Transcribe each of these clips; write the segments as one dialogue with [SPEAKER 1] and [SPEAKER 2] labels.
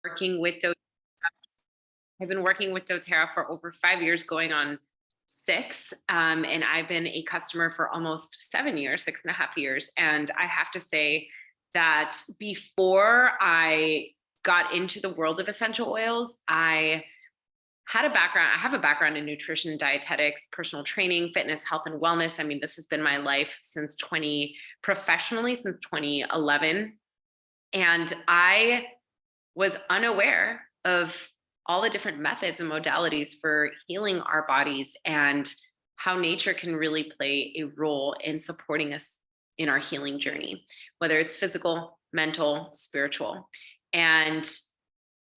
[SPEAKER 1] working with I've been working with doTERRA for over 5 years, going on 6. And I've been a customer for almost 7 years, 6.5 years. And I have to say that before I got into the world of essential oils, I have a background in nutrition, dietetics, personal training, fitness, health, and wellness. I mean, this has been my life professionally since 2011. And I was unaware of all the different methods and modalities for healing our bodies and how nature can really play a role in supporting us in our healing journey, whether it's physical, mental, spiritual. And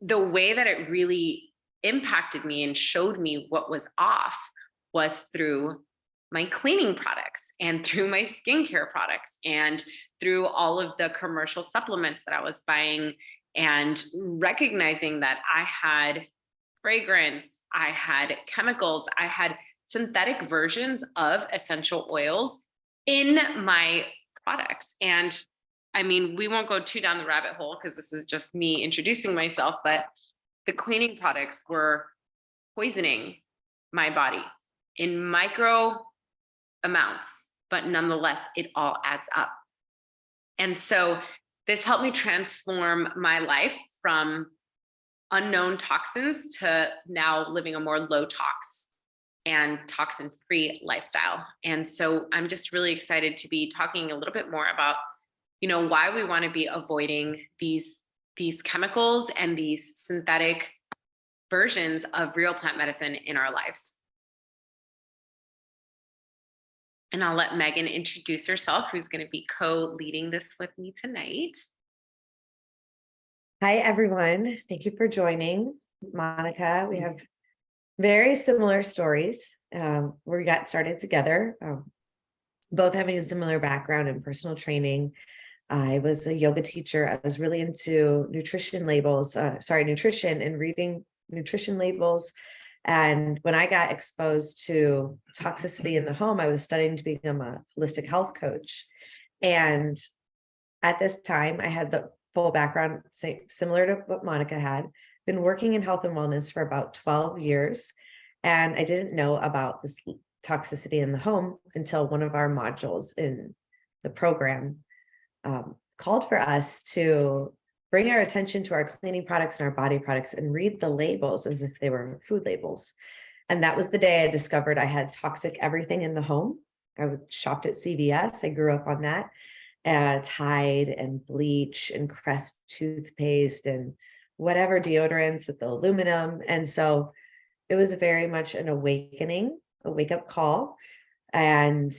[SPEAKER 1] the way that it really impacted me and showed me what was off was through my cleaning products and through my skincare products and through all of the commercial supplements that I was buying, and recognizing that I had fragrance, I had chemicals, I had synthetic versions of essential oils in my products. And I mean, we won't go too down the rabbit hole because this is just me introducing myself, but the cleaning products were poisoning my body in micro amounts, but nonetheless, it all adds up. And so this helped me transform my life from unknown toxins to now living a more low tox and toxin-free lifestyle. And so I'm just really excited to be talking a little bit more about, why we want to be avoiding these chemicals and these synthetic versions of real plant medicine in our lives. And I'll let Megan introduce herself, who's going to be co-leading this with me tonight.
[SPEAKER 2] Hi, everyone. Thank you for joining, Monica. We have very similar stories. We got started together, both having a similar background in personal training. I was a yoga teacher. I was really into nutrition and reading nutrition labels. And when I got exposed to toxicity in the home, I was studying to become a holistic health coach. And at this time, I had the full background, similar to what Monica had, been working in health and wellness for about 12 years. And I didn't know about this toxicity in the home until one of our modules in the program called for us to bring our attention to our cleaning products and our body products and read the labels as if they were food labels. And that was the day I discovered I had toxic everything in the home. I shopped at CVS. I grew up on that. Tide and bleach and Crest toothpaste and whatever deodorants with the aluminum. And so it was very much an awakening, a wake-up call. And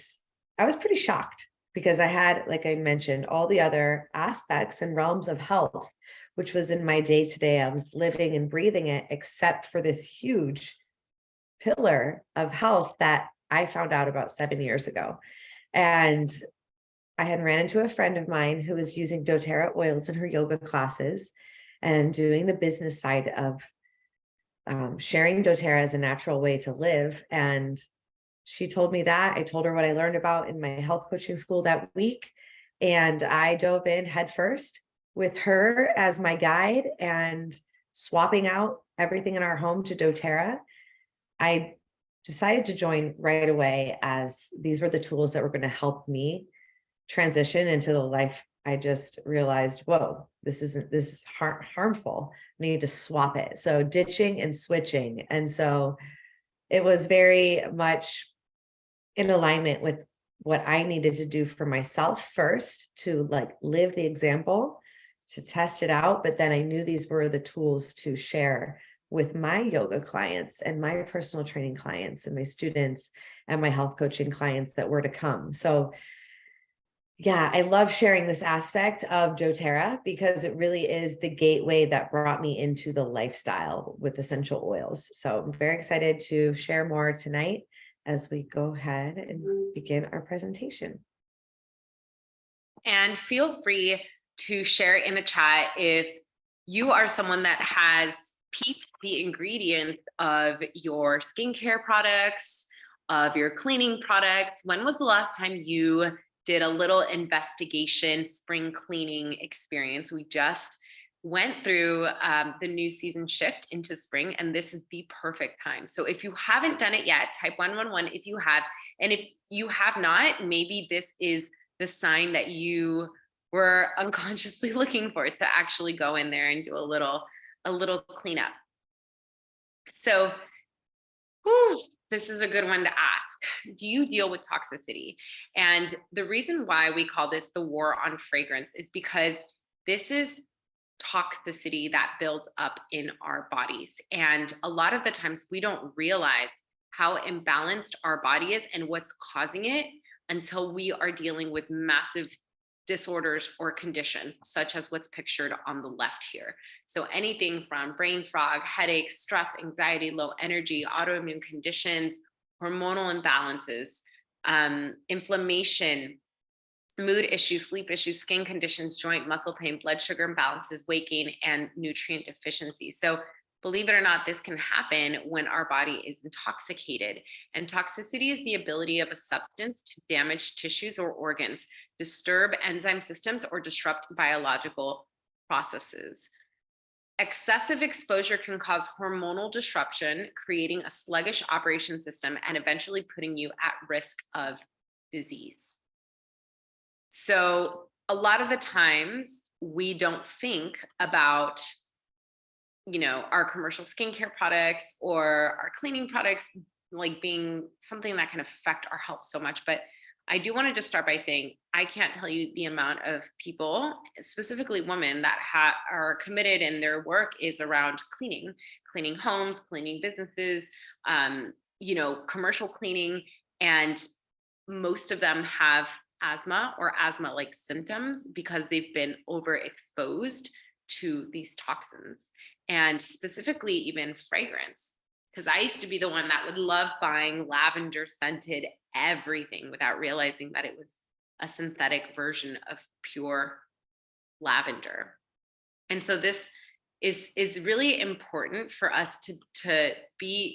[SPEAKER 2] I was pretty shocked because I had, like I mentioned, all the other aspects and realms of health, which was in my day-to-day. I was living and breathing it, except for this huge pillar of health that I found out about 7 years ago. And I had ran into a friend of mine who was using doTERRA oils in her yoga classes and doing the business side of sharing doTERRA as a natural way to live. And she told me that. I told her what I learned about in my health coaching school that week. And I dove in headfirst with her as my guide and swapping out everything in our home to doTERRA. I decided to join right away, as these were the tools that were going to help me transition into the life. I just realized, whoa, this is harmful. I need to swap it. So ditching and switching. And so it was very much in alignment with what I needed to do for myself first, to live the example, to test it out. But then I knew these were the tools to share with my yoga clients and my personal training clients and my students and my health coaching clients that were to come. So yeah, I love sharing this aspect of doTERRA because it really is the gateway that brought me into the lifestyle with essential oils. So I'm very excited to share more tonight as we go ahead and begin our presentation.
[SPEAKER 1] And feel free to share in the chat if you are someone that has peeped the ingredients of your skincare products, of your cleaning products. When was the last time you did a little investigation spring cleaning experience? We just went through the new season shift into spring, and this is the perfect time. So if you haven't done it yet, type 111 if you have. And if you have not, maybe this is the sign that you were unconsciously looking for, to actually go in there and do a little cleanup. So, whew, this is a good one to ask. Do you deal with toxicity? And the reason why we call this the war on fragrance is because this is toxicity that builds up in our bodies. And a lot of the times we don't realize how imbalanced our body is and what's causing it until we are dealing with massive disorders or conditions, such as what's pictured on the left here. So anything from brain fog, headaches, stress, anxiety, low energy, autoimmune conditions, hormonal imbalances, inflammation, mood issues, sleep issues, skin conditions, joint muscle pain, blood sugar imbalances, weight gain, and nutrient deficiency. So believe it or not, this can happen when our body is intoxicated. And toxicity is the ability of a substance to damage tissues or organs, disturb enzyme systems, or disrupt biological processes. Excessive exposure can cause hormonal disruption, creating a sluggish operation system and eventually putting you at risk of disease. So a lot of the times we don't think about, our commercial skincare products or our cleaning products like being something that can affect our health so much. But I do want to just start by saying, I can't tell you the amount of people, specifically women, that are committed, and their work is around cleaning homes, cleaning businesses, commercial cleaning. And most of them have asthma or asthma-like symptoms because they've been overexposed to these toxins, and specifically even fragrance. Because I used to be the one that would love buying lavender scented everything without realizing that it was a synthetic version of pure lavender. And so this is really important for us to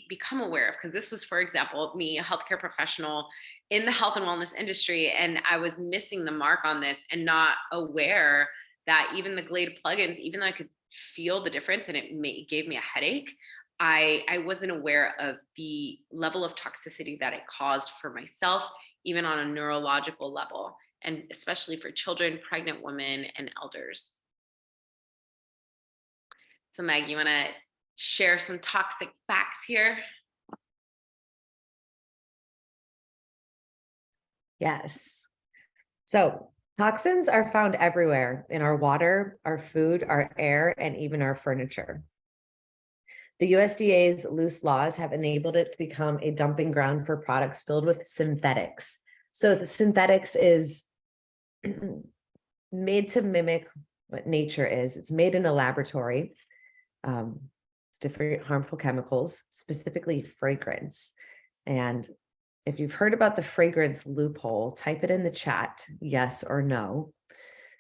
[SPEAKER 1] become aware of, because this was, for example, me, a healthcare professional in the health and wellness industry, and I was missing the mark on this and not aware that even the Glade plugins, even though I could feel the difference and it gave me a headache, I wasn't aware of the level of toxicity that it caused for myself, even on a neurological level, and especially for children, pregnant women, and elders. So Meg, you want to share some toxic facts here?
[SPEAKER 2] Yes. So toxins are found everywhere in our water, our food, our air, and even our furniture. The USDA's loose laws have enabled it to become a dumping ground for products filled with synthetics. So the synthetics is made to mimic what nature is. It's made in a laboratory. It's different harmful chemicals, specifically fragrance. And if you've heard about the fragrance loophole, type it in the chat, yes or no.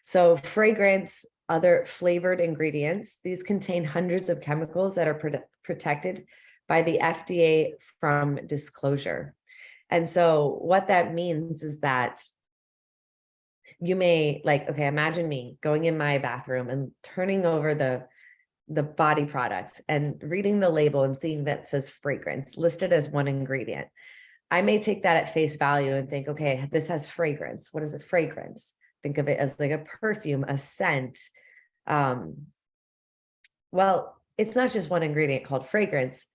[SPEAKER 2] So fragrance, other flavored ingredients, these contain hundreds of chemicals that are protected by the FDA from disclosure. And so what that means is that you may, imagine me going in my bathroom and turning over the body product and reading the label and seeing that says fragrance listed as one ingredient. I may take that at face value and think, okay, this has fragrance. What is a fragrance? Think of it as like a perfume, a scent. Well, it's not just one ingredient called fragrance.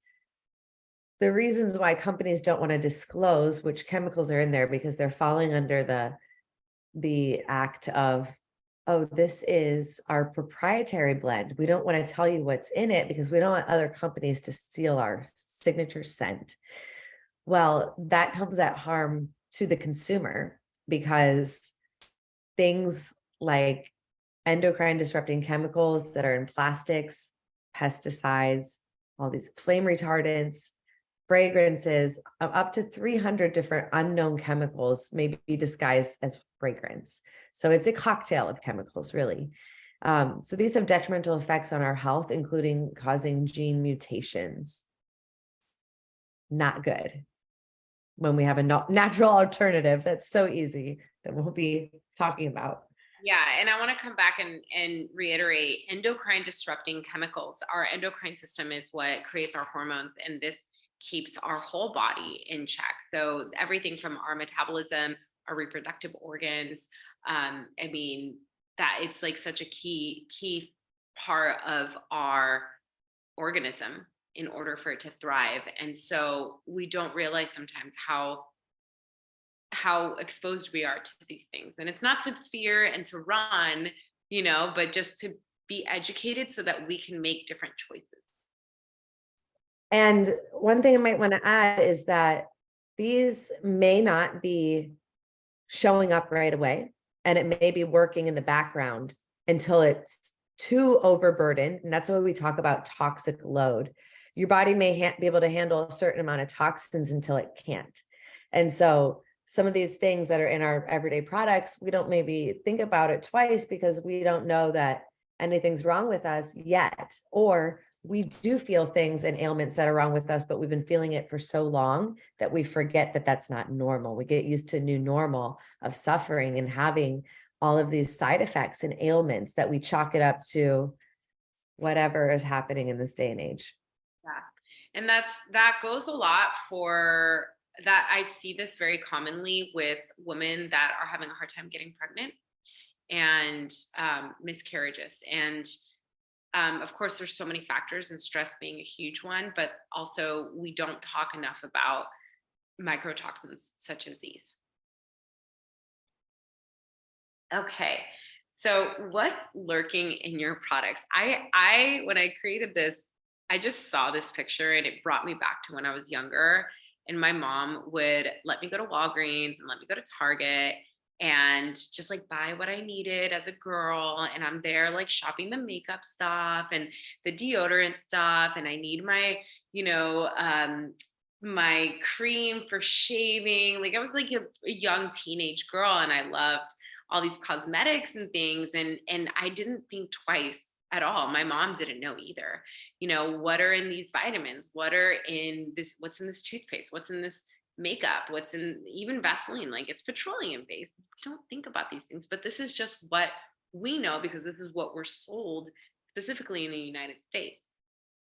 [SPEAKER 2] The reasons why companies don't want to disclose which chemicals are in there, because they're falling under the act of, oh, this is our proprietary blend. We don't want to tell you what's in it because we don't want other companies to steal our signature scent. Well, that comes at harm to the consumer, because things like endocrine disrupting chemicals that are in plastics, pesticides, all these flame retardants, fragrances, up to 300 different unknown chemicals may be disguised as fragrance. So it's a cocktail of chemicals, really. So these have detrimental effects on our health, including causing gene mutations. Not good. When we have a natural alternative that's so easy that we'll be talking about.
[SPEAKER 1] Yeah, and I want to come back and reiterate endocrine disrupting chemicals. Our endocrine system is what creates our hormones, and this keeps our whole body in check. So everything from our metabolism, our reproductive organs. I mean, that it's like such a key part of our organism in order for it to thrive. And so we don't realize sometimes how exposed we are to these things. And it's not to fear and to run, but just to be educated so that we can make different choices.
[SPEAKER 2] And one thing I might want to add is that these may not be showing up right away, and it may be working in the background until it's too overburdened. And that's why we talk about toxic load. Your body may be able to handle a certain amount of toxins until it can't. And so some of these things that are in our everyday products, we don't maybe think about it twice because we don't know that anything's wrong with us yet, or we do feel things and ailments that are wrong with us, but we've been feeling it for so long that we forget that that's not normal. We get used to a new normal of suffering and having all of these side effects and ailments that we chalk it up to whatever is happening in this day and age.
[SPEAKER 1] Yeah. And that goes a lot for that. I see this very commonly with women that are having a hard time getting pregnant and miscarriages. And of course, there's so many factors, and stress being a huge one, but also we don't talk enough about microtoxins such as these. Okay. So what's lurking in your products? I when I created this, I just saw this picture and it brought me back to when I was younger. And my mom would let me go to Walgreens and let me go to Target and just like buy what I needed as a girl. And I'm there like shopping the makeup stuff and the deodorant stuff. And I need my cream for shaving. Like I was like a young teenage girl and I loved all these cosmetics and things, and I didn't think twice at all. My mom didn't know either. What are in these vitamins? What's in this toothpaste? What's in this makeup? What's in even Vaseline? Like it's petroleum based. We don't think about these things, but this is just what we know because this is what we're sold specifically in the United States.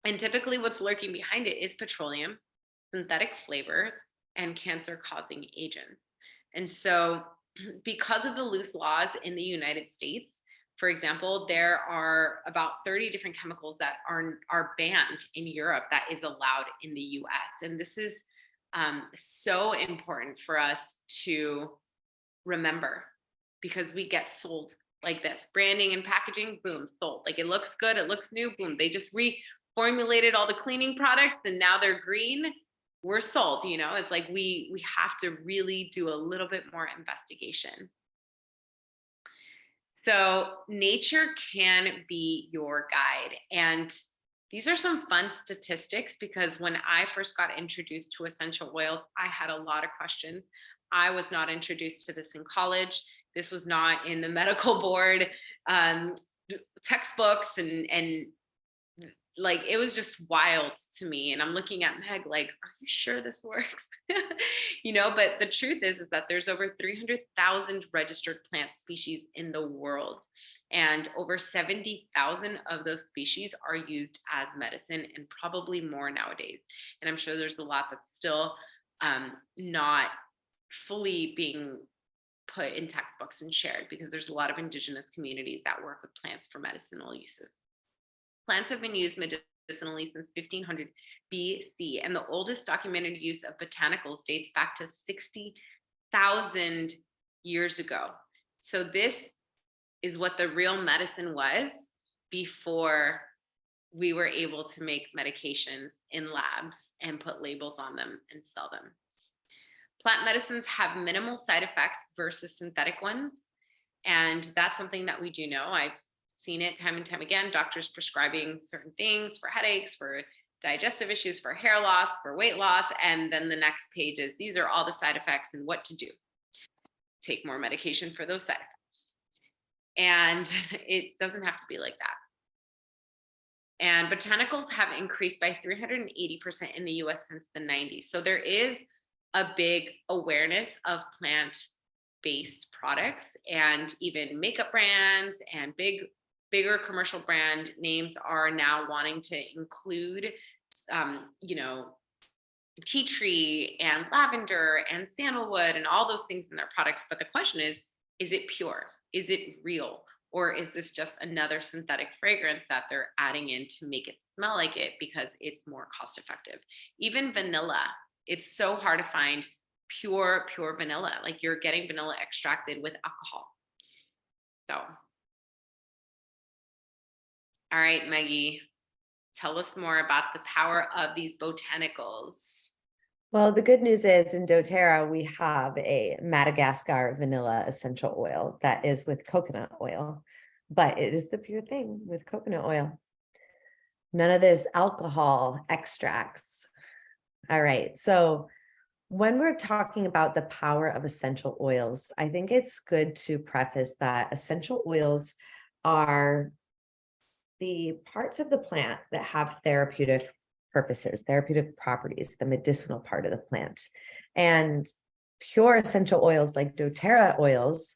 [SPEAKER 1] And typically what's lurking behind it is petroleum, synthetic flavors, and cancer causing agents. And so because of the loose laws in the United States, for example, there are about 30 different chemicals that are banned in Europe that is allowed in the US. And this is so important for us to remember because we get sold like this branding and packaging, boom, sold. Like it looked good, it looked new, boom. They just reformulated all the cleaning products and now they're green. We're sold. It's like we have to really do a little bit more investigation. So nature can be your guide. And these are some fun statistics because when I first got introduced to essential oils, I had a lot of questions. I was not introduced to this in college. This was not in the medical board textbooks, and like it was just wild to me. And I'm looking at Meg like, are you sure this works? But the truth is that there's over 300,000 registered plant species in the world, and over 70,000 of those species are used as medicine, and probably more nowadays. And I'm sure there's a lot that's still not fully being put in textbooks and shared because there's a lot of indigenous communities that work with plants for medicinal uses. Plants have been used medicinally since 1500 BC, and the oldest documented use of botanicals dates back to 60,000 years ago. So this is what the real medicine was before we were able to make medications in labs and put labels on them and sell them. Plant medicines have minimal side effects versus synthetic ones, and that's something that we do know. I've seen it time and time again, doctors prescribing certain things for headaches, for digestive issues, for hair loss, for weight loss. And then the next page is these are all the side effects and what to do. Take more medication for those side effects. And it doesn't have to be like that. And botanicals have increased by 380% in the US since the 90s. So there is a big awareness of plant based products, and even makeup brands and bigger commercial brand names are now wanting to include you know, tea tree and lavender and sandalwood and all those things in their products. But the question is it pure? Is it real? Or is this just another synthetic fragrance that they're adding in to make it smell like it because it's more cost effective? Even vanilla, it's so hard to find pure vanilla. Like, you're getting vanilla extracted with alcohol. So, all right, Maggie, tell us more about the power of these botanicals.
[SPEAKER 2] Well, the good news is in doTERRA, we have a Madagascar vanilla essential oil that is with coconut oil, but it is the pure thing with coconut oil. None of this alcohol extracts. All right. So when we're talking about the power of essential oils, I think it's good to preface that essential oils are the parts of the plant that have therapeutic purposes, therapeutic properties, the medicinal part of the plant. And pure essential oils like doTERRA oils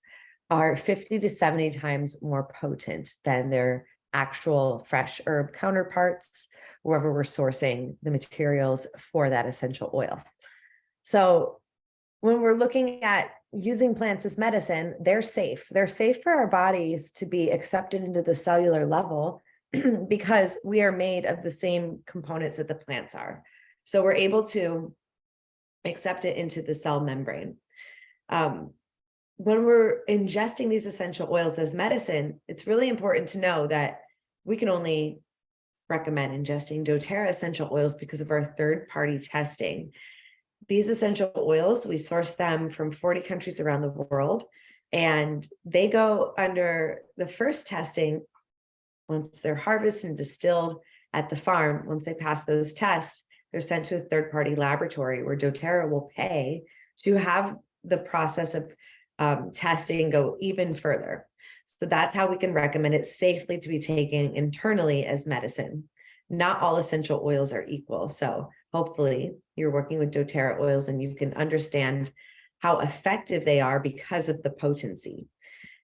[SPEAKER 2] are 50 to 70 times more potent than their actual fresh herb counterparts, wherever we're sourcing the materials for that essential oil. So when we're looking at using plants as medicine, they're safe. They're safe for our bodies to be accepted into the cellular level because we are made of the same components that the plants are. So we're able to accept it into the cell membrane. When we're ingesting these essential oils as medicine, it's really important to know that we can only recommend ingesting doTERRA essential oils because of our third-party testing. These essential oils, we source them from 40 countries around the world, and they go under the first testing. Once they're harvested and distilled at the farm, once they pass those tests, they're sent to a third-party laboratory where doTERRA will pay to have the process of testing go even further. So that's how we can recommend it safely to be taken internally as medicine. Not all essential oils are equal. So hopefully you're working with doTERRA oils and you can understand how effective they are because of the potency.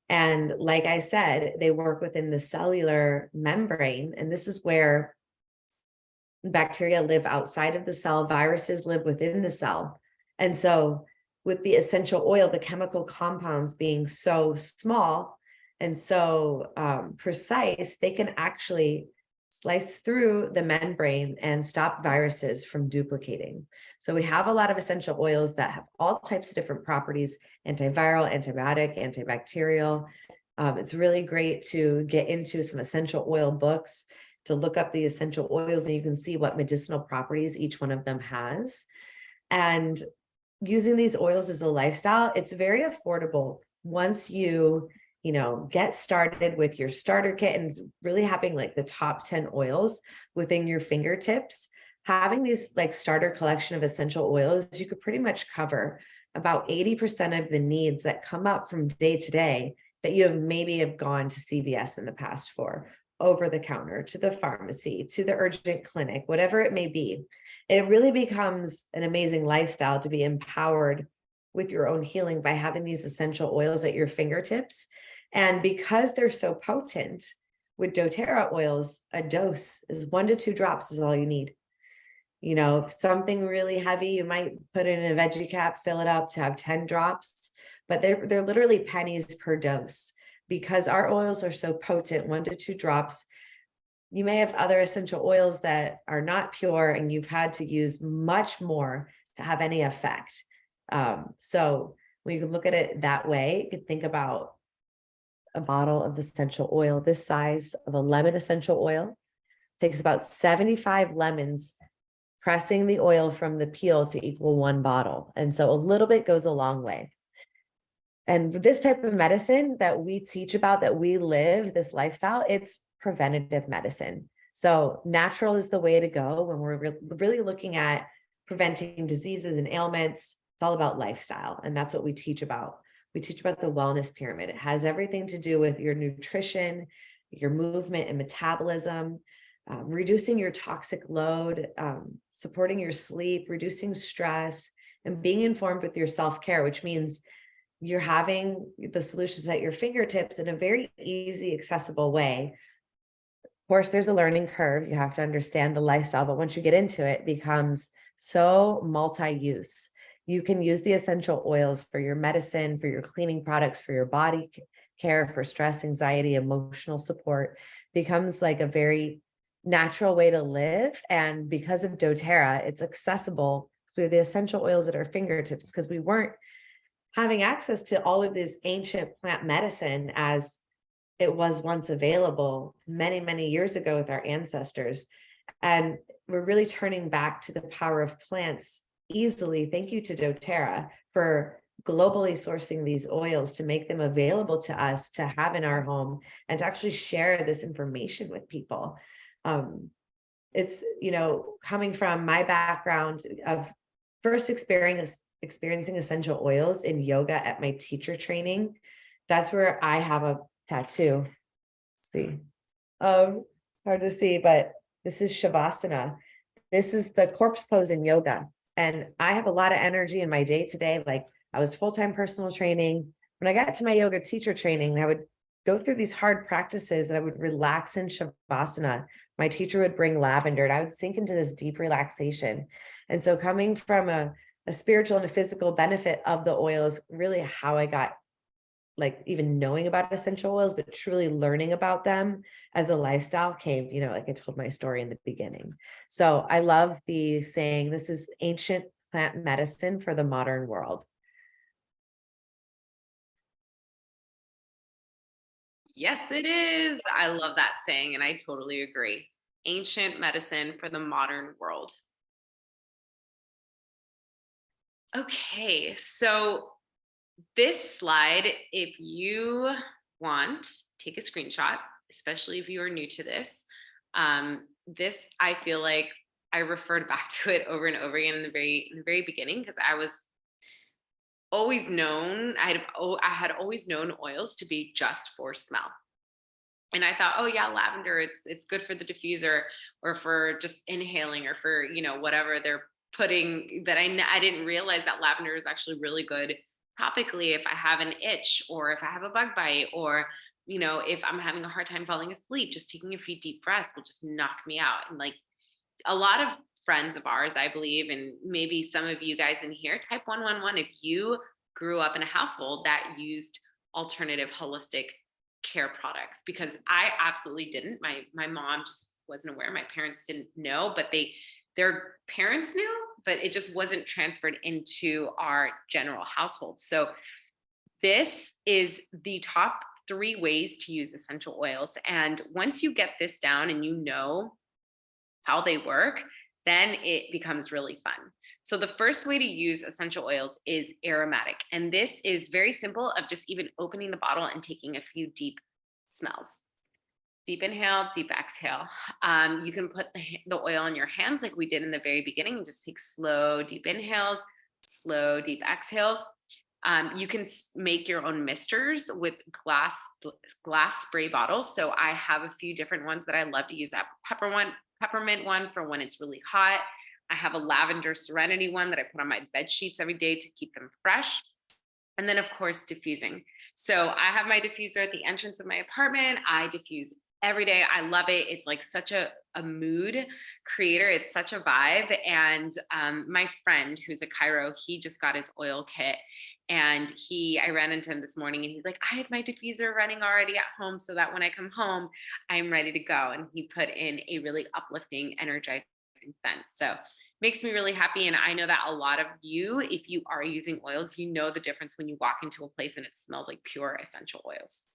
[SPEAKER 2] And like I said, they work within the cellular membrane. And this is where bacteria live outside of the cell, viruses live within the cell. And so with the essential oil, the chemical compounds being so small and so precise, they can actually slice through the membrane and stop viruses from duplicating. So we have a lot of essential oils that have all types of different properties: antiviral, antibiotic, antibacterial. It's really great to get into some essential oil books to look up the essential oils, and you can see what medicinal properties each one of them has. And using these oils as a lifestyle, it's very affordable once you get started with your starter kit and really having like the top 10 oils within your fingertips. Having these like starter collection of essential oils, you could pretty much cover about 80% of the needs that come up from day to day that you have gone to CVS in the past for, over the counter, to the pharmacy, to the urgent clinic, whatever it may be. It really becomes an amazing lifestyle to be empowered with your own healing by having these essential oils at your fingertips. And because they're so potent, with doTERRA oils, a dose is 1 to 2 drops is all you need. If something really heavy, you might put it in a veggie cap, fill it up to have 10 drops, but they're literally pennies per dose. Because our oils are so potent, 1 to 2 drops. You may have other essential oils that are not pure and you've had to use much more to have any effect. So when you can look at it that way, you can think about a bottle of essential oil this size of a lemon essential oil. It takes about 75 lemons pressing the oil from the peel to equal 1 bottle. And so a little bit goes a long way. And this type of medicine that we teach about, that we live, this lifestyle, it's preventative medicine. So natural is the way to go when we're really looking at preventing diseases and ailments. It's all about lifestyle. And that's what we teach about. We teach about the wellness pyramid. It has everything to do with your nutrition, your movement and metabolism, reducing your toxic load, supporting your sleep, reducing stress, and being informed with your self-care, which means you're having the solutions at your fingertips in a very easy, accessible way. Of course, there's a learning curve. You have to understand the lifestyle, but once you get into it, it becomes so multi-use. You can use the essential oils for your medicine, for your cleaning products, for your body care, for stress, anxiety, emotional support. Becomes like a very natural way to live. And because of doTERRA, it's accessible. So we have the essential oils at our fingertips because we weren't having access to all of this ancient plant medicine as it was once available many, many years ago with our ancestors. And we're really turning back to the power of plants easily. Thank you to doTERRA for globally sourcing these oils to make them available to us to have in our home and to actually share this information with people. It's, coming from my background of first experiencing essential oils in yoga at my teacher training. That's where I have a tattoo. Let's see, hard to see, but this is Shavasana. This is the corpse pose in yoga. And I have a lot of energy in my day to day. Like I was full-time personal training. When I got to my yoga teacher training, I would go through these hard practices and I would relax in Shavasana. My teacher would bring lavender and I would sink into this deep relaxation. And so coming from a spiritual and a physical benefit of the oil is really how I got like even knowing about essential oils, but truly learning about them as a lifestyle came, like I told my story in the beginning. So I love the saying, this is ancient plant medicine for the modern world.
[SPEAKER 1] Yes, it is. I love that saying, and I totally agree. Ancient medicine for the modern world. Okay, so this slide, if you want, take a screenshot, especially if you are new to this. This, I feel like I referred back to it over and over again in the very beginning because I was always known, I had always known oils to be just for smell. And I thought, oh yeah, lavender, it's good for the diffuser or for just inhaling or for, whatever they're putting that I didn't realize that lavender is actually really good topically if I have an itch or if I have a bug bite or, if I'm having a hard time falling asleep, just taking a few deep breaths will just knock me out. And like a lot of friends of ours, I believe, and maybe some of you guys in here, type 111, if you grew up in a household that used alternative holistic care products, because I absolutely didn't. My mom just wasn't aware. My parents didn't know, but their parents knew, but it just wasn't transferred into our general household. So this is the top 3 ways to use essential oils. And once you get this down and you know how they work, then it becomes really fun. So the first way to use essential oils is aromatic. And this is very simple of just even opening the bottle and taking a few deep smells. Deep inhale, deep exhale. You can put the oil on your hands like we did in the very beginning. Just take slow, deep inhales, slow, deep exhales. You can make your own misters with glass spray bottles. So I have a few different ones that I love to use. That peppermint one for when it's really hot. I have a lavender serenity one that I put on my bed sheets every day to keep them fresh. And then of course, diffusing. So I have my diffuser at the entrance of my apartment. I diffuse every day. I love it. It's like such a mood creator. It's such a vibe. And my friend who's a chiro, he just got his oil kit. And I ran into him this morning and he's like, I have my diffuser running already at home so that when I come home, I'm ready to go. And he put in a really uplifting, energizing scent. So makes me really happy. And I know that a lot of you, if you are using oils, you know the difference when you walk into a place and it smells like pure essential oils.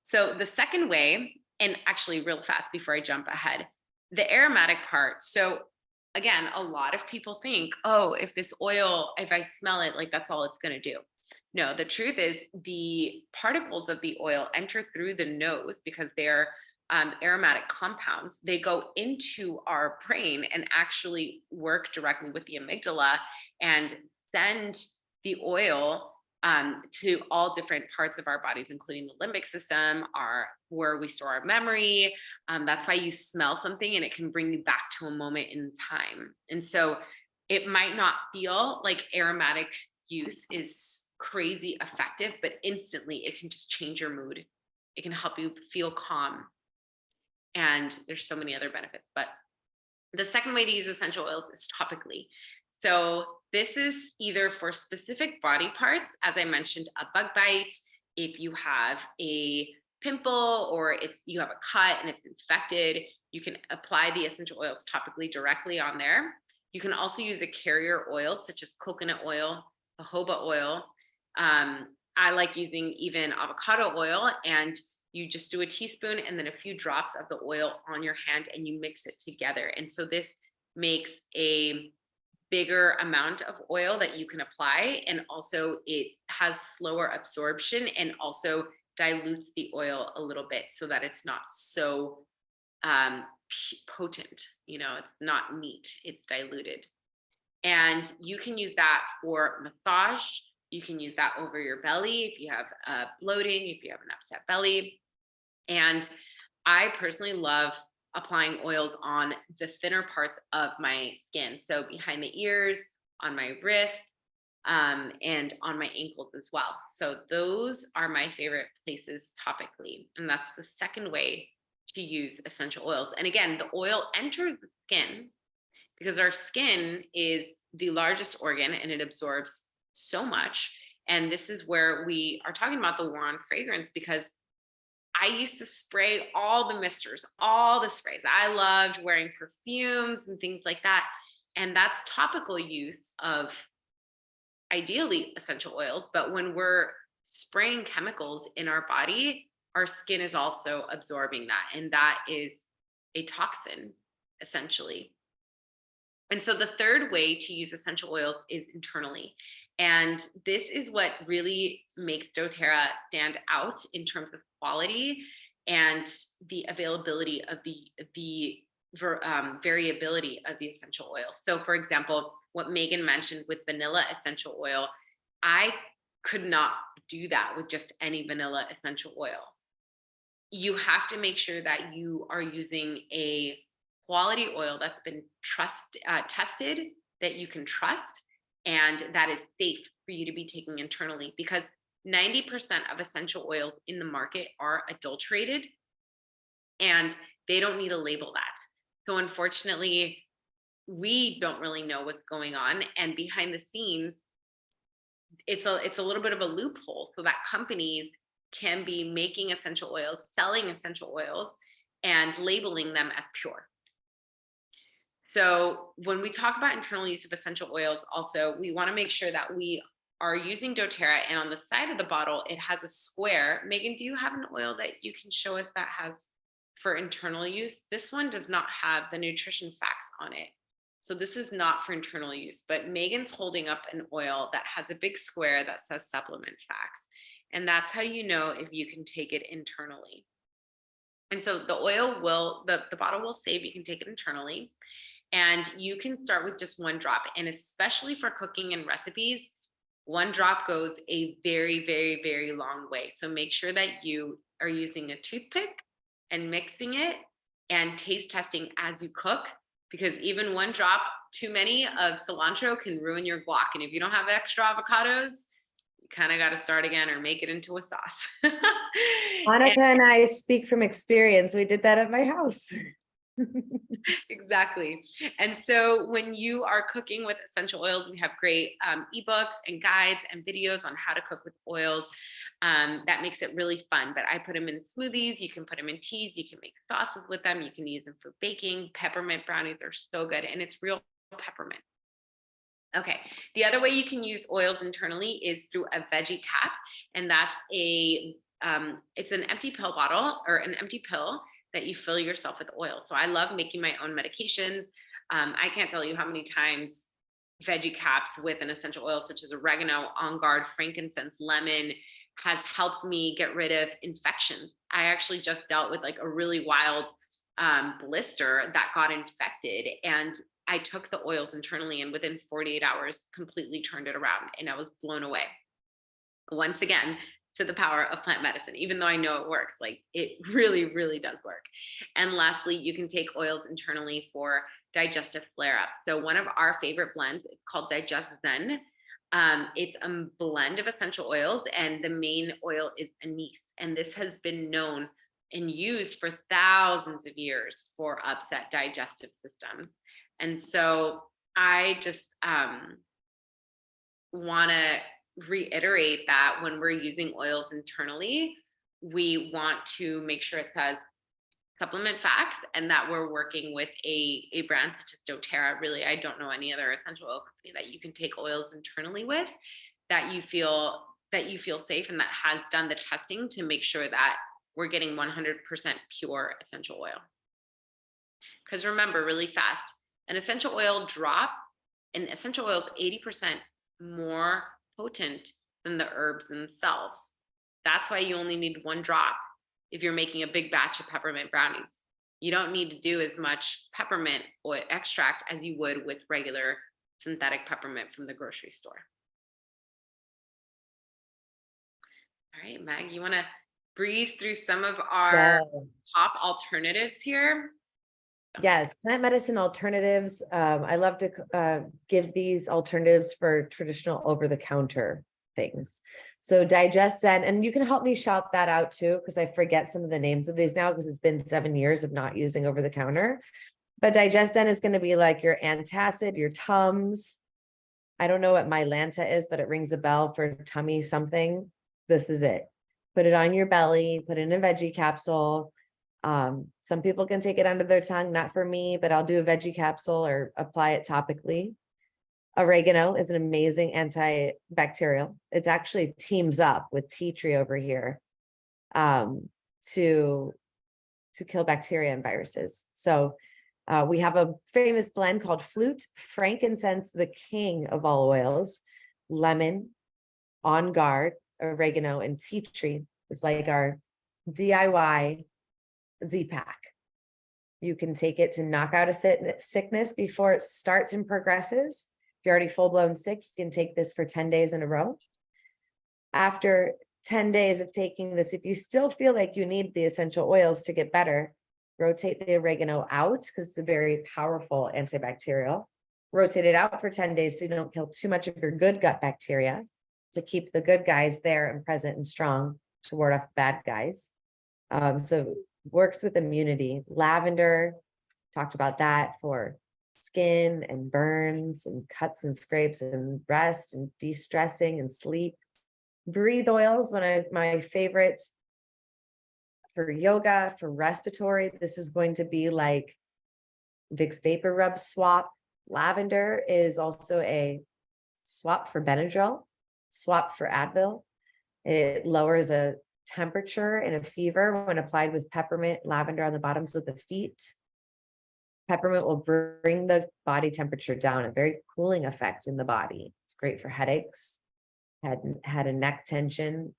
[SPEAKER 1] So the second way, and actually real fast before I jump ahead, the aromatic part. So again, a lot of people think, oh, if this oil, if I smell it, like that's all it's going to do. No, the truth is the particles of the oil enter through the nose because they're aromatic compounds. They go into our brain and actually work directly with the amygdala and send the oil to all different parts of our bodies, including the limbic system, where we store our memory. That's why you smell something and it can bring you back to a moment in time. And so it might not feel like aromatic use is crazy effective, but instantly it can just change your mood. It can help you feel calm. And there's so many other benefits. But the second way to use essential oils is topically. So this is either for specific body parts, as I mentioned, a bug bite, if you have a pimple or if you have a cut and it's infected, you can apply the essential oils topically directly on there. You can also use a carrier oil, such as coconut oil, jojoba oil. I like using even avocado oil, and you just do a teaspoon and then a few drops of the oil on your hand and you mix it together. And so this makes a bigger amount of oil that you can apply. And also it has slower absorption and also dilutes the oil a little bit so that it's not so potent. You know, it's not neat, it's diluted. And you can use that for massage. You can use that over your belly if you have bloating, if you have an upset belly. And I personally love applying oils on the thinner parts of my skin. So behind the ears, on my wrists, and on my ankles as well. So those are my favorite places topically. And that's the second way to use essential oils. And again, the oil enters the skin because our skin is the largest organ and it absorbs so much. And this is where we are talking about the war on fragrance, because I used to spray all the misters, all the sprays. I loved wearing perfumes and things like that. And that's topical use of ideally essential oils. But when we're spraying chemicals in our body, our skin is also absorbing that. And that is a toxin, essentially. And so the third way to use essential oils is internally. And this is what really makes doTERRA stand out in terms of quality and the availability of the variability of the essential oil. So for example, what Megan mentioned with vanilla essential oil, I could not do that with just any vanilla essential oil. You have to make sure that you are using a quality oil that's been tested, that you can trust, and that is safe for you to be taking internally, because 90% of essential oils in the market are adulterated and they don't need to label that. So unfortunately, we don't really know what's going on. And behind the scenes, it's a little bit of a loophole so that companies can be making essential oils, selling essential oils, and labeling them as pure. So when we talk about internal use of essential oils, also, we want to make sure that we are using doTERRA, and on the side of the bottle, it has a square. Megan, do you have an oil that you can show us that has for internal use? This one does not have the nutrition facts on it. So this is not for internal use, but Megan's holding up an oil that has a big square that says supplement facts. And that's how you know if you can take it internally. And so the oil will, the bottle will say you can take it internally. And you can start with just one drop. And especially for cooking and recipes, one drop goes a very, very, very long way. So make sure that you are using a toothpick and mixing it and taste testing as you cook, because even one drop too many of cilantro can ruin your guac. And if you don't have extra avocados, you kind of got to start again or make it into a sauce.
[SPEAKER 2] Monica and I speak from experience. We did that at my house.
[SPEAKER 1] Exactly. And so when you are cooking with essential oils, we have great ebooks and guides and videos on how to cook with oils. That makes it really fun. But I put them in smoothies. You can put them in teas. You can make sauces with them. You can use them for baking. Peppermint brownies are so good. And it's real peppermint. Okay. The other way you can use oils internally is through a veggie cap. And that's it's an empty pill bottle or an empty pill that you fill yourself with oil. So I love making my own medications. I can't tell you how many times veggie caps with an essential oil such as oregano, on guard, frankincense, lemon has helped me get rid of infections. I actually just dealt with like a really wild blister that got infected, and I took the oils internally and within 48 hours completely turned it around, and I was blown away. Once again, to the power of plant medicine, even though I know it works, like it really, really does work. And lastly, you can take oils internally for digestive flare up. So one of our favorite blends, it's called Digest Zen. It's a blend of essential oils, and the main oil is anise. And this has been known and used for thousands of years for upset digestive system. And so I just want to reiterate that when we're using oils internally, we want to make sure it says supplement fact, and that we're working with a brand such as doTERRA. Really, I don't know any other essential oil company that you can take oils internally with that you feel safe and that has done the testing to make sure that we're getting 100% pure essential oil. Because remember, really fast, an essential oil drop, an essential oil is 80% more potent than the herbs themselves. That's why you only need 1 drop if you're making a big batch of peppermint brownies. You don't need to do as much peppermint oil extract as you would with regular synthetic peppermint from the grocery store. All right, Meg, you want to breeze through some of our top alternatives here?
[SPEAKER 2] Yes, plant medicine alternatives. I love to give these alternatives for traditional over-the-counter things. So Digest Zen, and you can help me shout that out too, because I forget some of the names of these now because it's been 7 years of not using over-the-counter. But Digest Zen is going to be like your antacid, your Tums. I don't know what Mylanta is, but it rings a bell for tummy something. This is it. Put it on your belly, put it in a veggie capsule. Some people can take it under their tongue, not for me, but I'll do a veggie capsule or apply it topically. Oregano is an amazing antibacterial. It actually teams up with tea tree over here to kill bacteria and viruses. So we have a famous blend called Flute, frankincense, the king of all oils, lemon, On Guard, oregano, and tea tree. It's like our DIY Z-Pack. You can take it to knock out a sickness before it starts and progresses. If you're already full-blown sick, you can take this for 10 days in a row. After 10 days of taking this, if you still feel like you need the essential oils to get better, rotate the oregano out because it's a very powerful antibacterial. Rotate it out for 10 days so you don't kill too much of your good gut bacteria, to keep the good guys there and present and strong to ward off bad guys. So works with immunity. Lavender, talked about that for skin and burns and cuts and scrapes and rest and de-stressing and sleep. Breathe oil is one of my favorites for yoga, for respiratory. This is going to be like Vicks Vapor Rub swap. Lavender is also a swap for Benadryl, swap for Advil. It lowers a temperature and a fever when applied with peppermint, lavender on the bottoms of the feet. Peppermint will bring the body temperature down, a very cooling effect in the body. It's great for headaches, head and neck tension,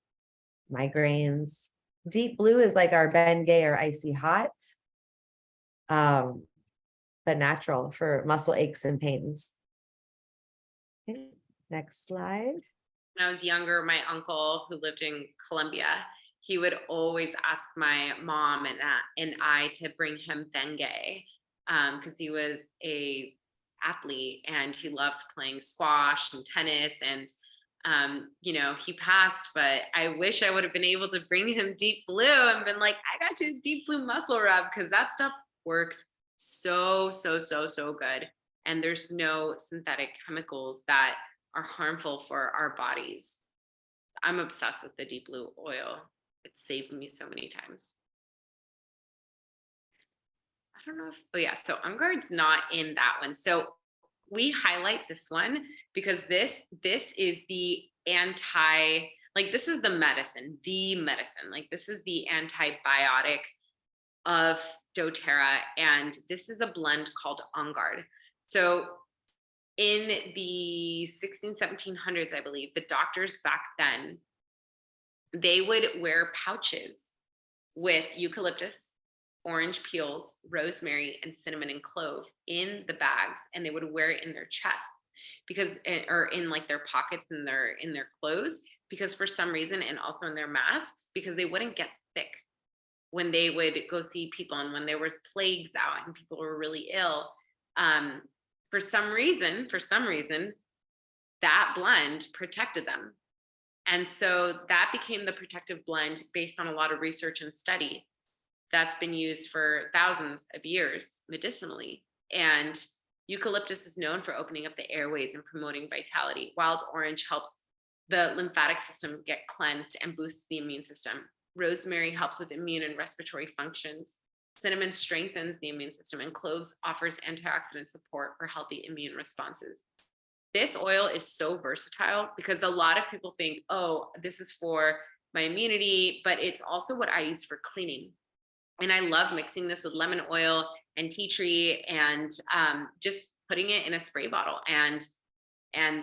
[SPEAKER 2] migraines. Deep blue is like our Bengay or Icy Hot, but natural for muscle aches and pains. Okay, next slide.
[SPEAKER 1] When I was younger, my uncle who lived in Colombia, he would always ask my mom and I to bring him Bengay because he was a athlete and he loved playing squash and tennis. And he passed, but I wish I would have been able to bring him Deep Blue and been like, I got you Deep Blue muscle rub, because that stuff works so good. And there's no synthetic chemicals that are harmful for our bodies. I'm obsessed with the Deep Blue oil. It's saved me so many times. I don't know if, so On Guard's not in that one. So we highlight this one because this is the this is the medicine, like this is the antibiotic of doTERRA, and this is a blend called On Guard. So in the 1700s, I believe, the doctors back then, they would wear pouches with eucalyptus, orange peels, rosemary, and cinnamon and clove in the bags, and they would wear it in their chest or in like their pockets in their clothes, because for some reason, and also in their masks, because they wouldn't get sick when they would go see people, and when there was plagues out and people were really ill. For some reason, that blend protected them. And so that became the protective blend based on a lot of research and study that's been used for thousands of years medicinally. And eucalyptus is known for opening up the airways and promoting vitality. Wild orange helps the lymphatic system get cleansed and boosts the immune system. Rosemary helps with immune and respiratory functions. Cinnamon strengthens the immune system, and cloves offers antioxidant support for healthy immune responses. This oil is so versatile because a lot of people think, oh, this is for my immunity, but it's also what I use for cleaning. And I love mixing this with lemon oil and tea tree, and just putting it in a spray bottle and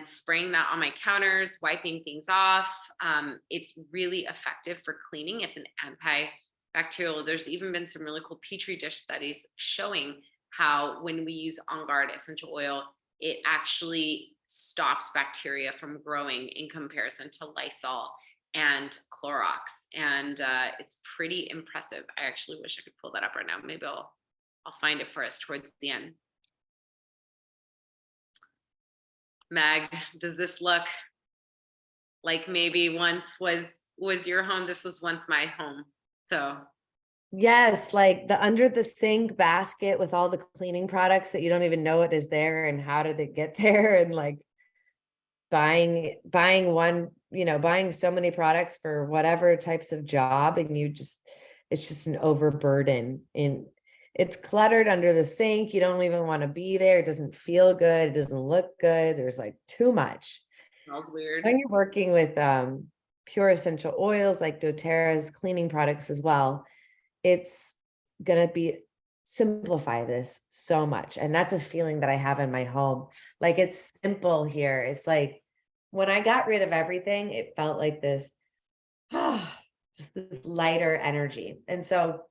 [SPEAKER 1] spraying that on my counters, wiping things off. It's really effective for cleaning. It's an antibacterial. There's even been some really cool petri dish studies showing how when we use On Guard essential oil, it actually stops bacteria from growing in comparison to Lysol and Clorox. And it's pretty impressive. I actually wish I could pull that up right now. Maybe I'll find it for us towards the end. Meg, does this look like maybe once was your home? This was once my home. So
[SPEAKER 2] Yes, like the under the sink basket with all the cleaning products that you don't even know it is there and how did it get there, and like buying one, buying so many products for whatever types of job, and it's just an overburden, and it's cluttered under the sink. You don't even want to be there. It doesn't feel good. It doesn't look good. There's like too much.
[SPEAKER 1] smells weird.
[SPEAKER 2] When you're working with pure essential oils like doTERRA's cleaning products as well, it's going to be simplify this so much. And that's a feeling that I have in my home. Like, it's simple here. It's like when I got rid of everything, it felt like this, just this lighter energy. And so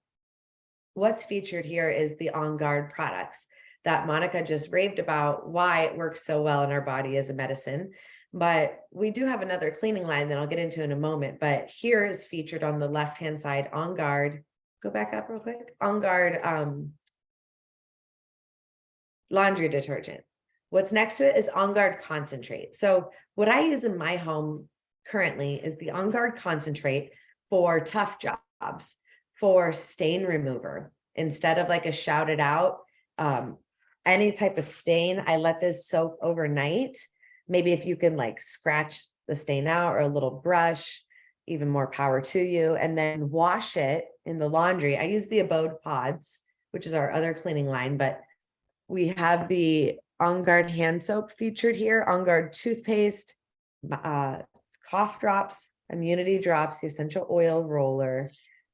[SPEAKER 2] what's featured here is the On Guard products that Monica just raved about, why it works so well in our body as a medicine. But we do have another cleaning line that I'll get into in a moment. But here is featured on the left-hand side, On Guard. Go back up real quick. On Guard laundry detergent. What's next to it is On Guard concentrate. So what I use in my home currently is the On Guard concentrate for tough jobs, for stain remover. Instead of like a shout it out, any type of stain, I let this soak overnight. Maybe if you can like scratch the stain out, or a little brush, even more power to you, and then wash it in the laundry. I use the Abode pods, which is our other cleaning line, but we have the On Guard hand soap featured here, On Guard toothpaste, cough drops, immunity drops, the essential oil roller,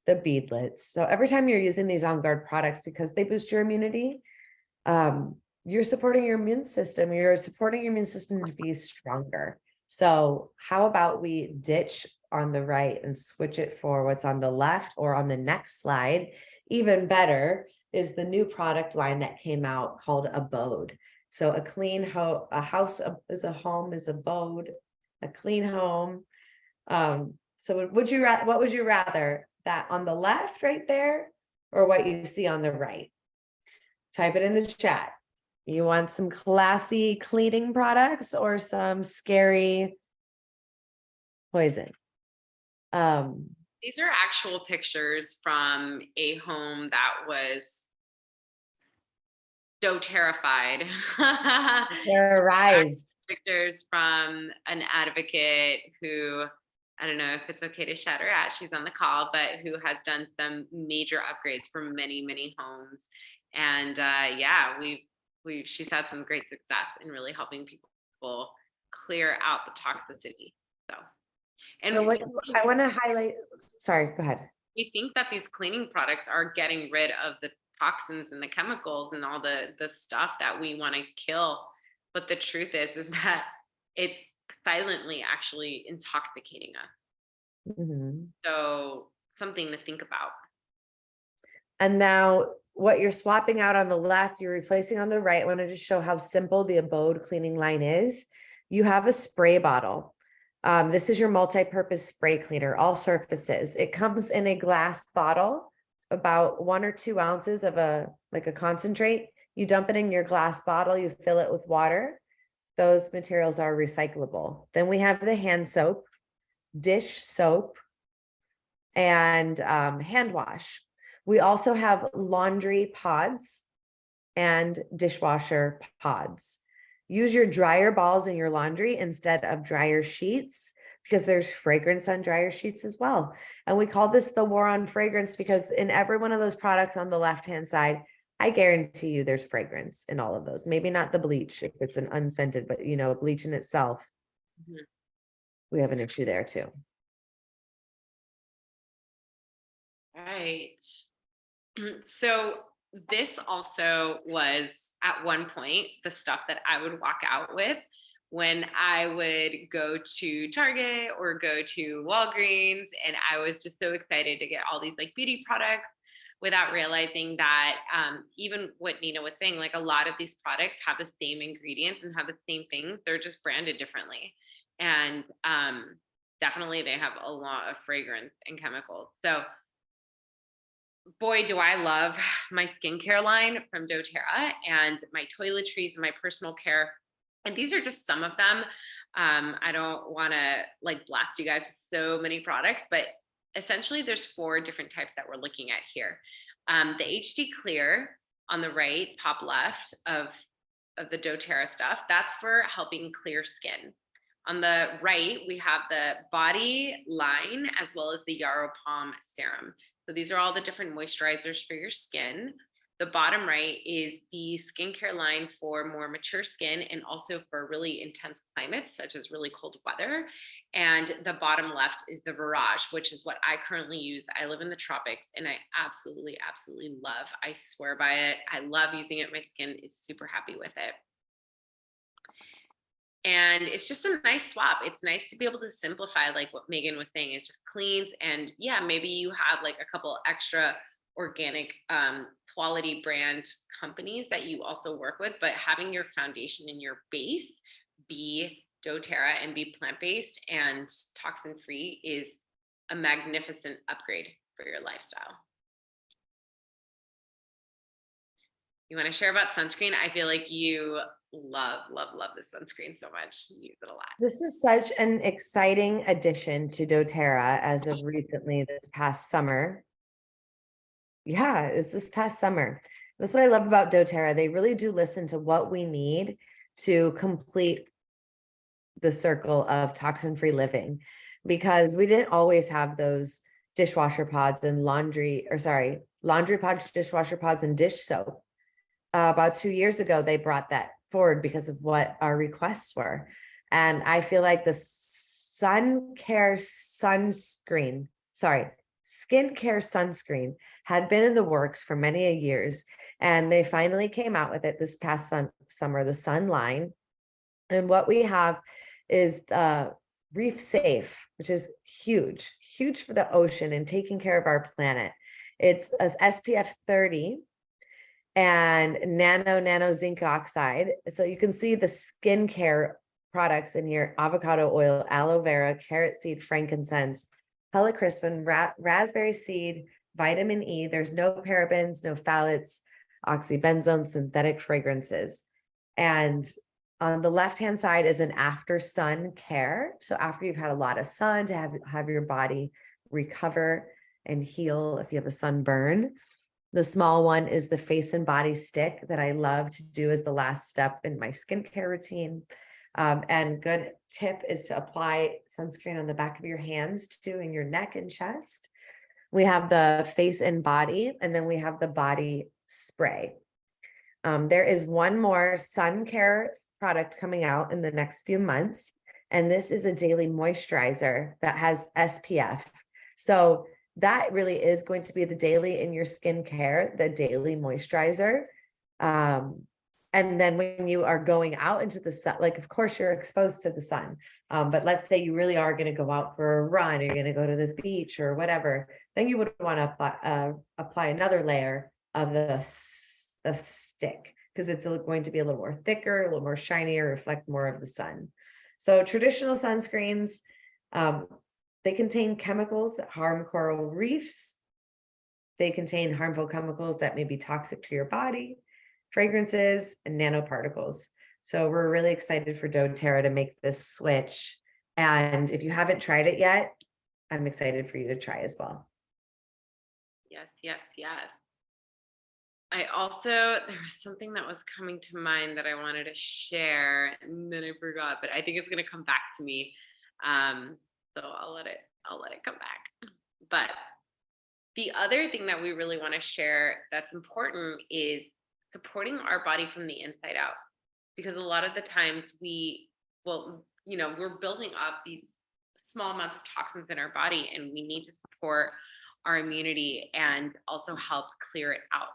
[SPEAKER 2] the beadlets. So every time you're using these On Guard products, because they boost your immunity, you're supporting your immune system. You're supporting your immune system to be stronger. So how about we ditch on the right and switch it for what's on the left, or on the next slide? Even better is the new product line that came out called Abode. So a clean home, a house is a home, is abode, a clean home. So what would you rather, that on the left right there, or what you see on the right? Type it in the chat. You want some classy cleaning products or some scary poison?
[SPEAKER 1] These are actual pictures from a home that was doTERRAfied.
[SPEAKER 2] Terrorized.
[SPEAKER 1] Pictures from an advocate who, I don't know if it's okay to shout her out, she's on the call, but who has done some major upgrades for many, many homes. And she's had some great success in really helping people clear out the toxicity.
[SPEAKER 2] So what I want to highlight, sorry, go ahead.
[SPEAKER 1] We think that these cleaning products are getting rid of the toxins and the chemicals and all the stuff that we want to kill. But the truth is that it's silently actually intoxicating us.
[SPEAKER 2] Mm-hmm.
[SPEAKER 1] So something to think about. And
[SPEAKER 2] now what you're swapping out on the left, you're replacing on the right. I want to just show how simple the Abode cleaning line is. You have a spray bottle. This is your multi-purpose spray cleaner, all surfaces. It comes in a glass bottle, about 1 or 2 ounces of a concentrate. You dump it in your glass bottle, you fill it with water, those materials are recyclable. Then we have the hand soap, dish soap, and hand wash. We also have laundry pods and dishwasher pods. Use your dryer balls in your laundry instead of dryer sheets, because there's fragrance on dryer sheets as well. And we call this the war on fragrance because in every one of those products on the left-hand side, I guarantee you there's fragrance in all of those. Maybe not the bleach if it's an unscented, but bleach in itself,
[SPEAKER 1] Mhm.
[SPEAKER 2] we have an issue there too.
[SPEAKER 1] Right. So this also was at one point the stuff that I would walk out with when I would go to Target or go to Walgreens, and I was just so excited to get all these like beauty products without realizing that even what Nina was saying, like a lot of these products have the same ingredients and have the same things. They're just branded differently. And definitely they have a lot of fragrance and chemicals. So boy, do I love my skincare line from doTERRA and my toiletries and my personal care. And these are just some of them. I don't want to like blast you guys with so many products, but essentially there's 4 different types that we're looking at here. The HD Clear on the right, top left of the doTERRA stuff, that's for helping clear skin. On the right, we have the body line as well as the Yarrow Palm serum. So these are all the different moisturizers for your skin. The bottom right is the skincare line for more mature skin and also for really intense climates, such as really cold weather. And the bottom left is the Virage, which is what I currently use. I live in the tropics and I absolutely, absolutely love. I swear by it. I love using it on my skin. It's super happy with it. And it's just a nice swap. It's nice to be able to simplify, like what Megan was saying, it just cleans. And yeah, maybe you have like a couple extra organic quality brand companies that you also work with, but having your foundation and your base be doTERRA and be plant-based and toxin-free is a magnificent upgrade for your lifestyle. You want to share about sunscreen? I feel like you love this sunscreen so much. You use it a lot.
[SPEAKER 2] This is such an exciting addition to doTERRA as of recently this past summer. Yeah, it's this past summer. That's what I love about doTERRA. They really do listen to what we need to complete the circle of toxin-free living, because we didn't always have those dishwasher pods and laundry pods, dishwasher pods, and dish soap. About 2 years ago, they brought that forward because of what our requests were. And I feel like the skincare sunscreen had been in the works for many years. And they finally came out with it this past summer, the Sun line. And what we have is Reef Safe, which is huge for the ocean and taking care of our planet. It's a SPF 30 and nano zinc oxide. So you can see the skincare products in here: avocado oil, aloe vera, carrot seed, frankincense, helicristin, raspberry seed, vitamin E. There's no parabens, no phthalates, oxybenzone, synthetic fragrances. And on the left-hand side is an after sun care. So after you've had a lot of sun, to have your body recover and heal if you have a sunburn. The small one is the face and body stick that I love to do as the last step in my skincare routine. And good tip is to apply sunscreen on the back of your hands too, in your neck and chest. We have the face and body, and then we have the body spray. There is one more sun care product coming out in the next few months, and this is a daily moisturizer that has SPF. So that really is going to be the daily in your skincare, the daily moisturizer. And then when you are going out into the sun, like, of course, you're exposed to the sun. But let's say you really are going to go out for a run, or you're going to go to the beach or whatever, then you would want to apply another layer of the stick, because it's going to be a little more thicker, a little more shinier, reflect more of the sun. So traditional sunscreens, they contain chemicals that harm coral reefs. They contain harmful chemicals that may be toxic to your body, fragrances, and nanoparticles. So we're really excited for doTERRA to make this switch. And if you haven't tried it yet, I'm excited for you to try as well.
[SPEAKER 1] Yes, yes, yes. There was something that was coming to mind that I wanted to share and then I forgot, but I think it's going to come back to me. Um, so I'll let it come back. But the other thing that we really want to share that's important is supporting our body from the inside out. Because a lot of the times we're building up these small amounts of toxins in our body and we need to support our immunity and also help clear it out.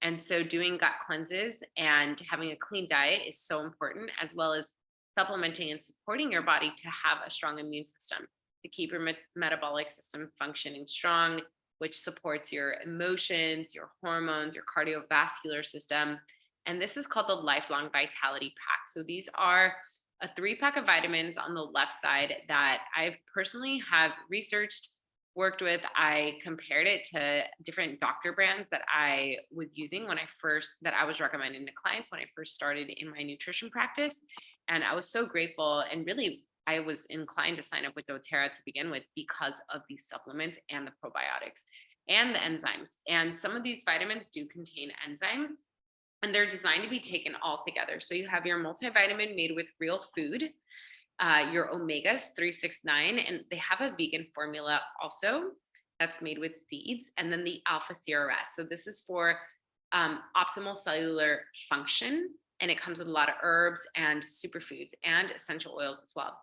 [SPEAKER 1] And so doing gut cleanses and having a clean diet is so important, as well as supplementing and supporting your body to have a strong immune system, to keep your metabolic system functioning strong, which supports your emotions, your hormones, your cardiovascular system. And this is called the Lifelong Vitality Pack. So these are a 3-pack of vitamins on the left side that I've personally have researched, worked with. I compared it to different doctor brands that I was using that I was recommending to clients when I first started in my nutrition practice. And I was so grateful, and really I was inclined to sign up with doTERRA to begin with because of these supplements and the probiotics and the enzymes. And some of these vitamins do contain enzymes, and they're designed to be taken all together. So you have your multivitamin made with real food, your omegas 369, and they have a vegan formula also that's made with seeds, and then the alpha CRS. So this is for optimal cellular function, and it comes with a lot of herbs and superfoods and essential oils as well.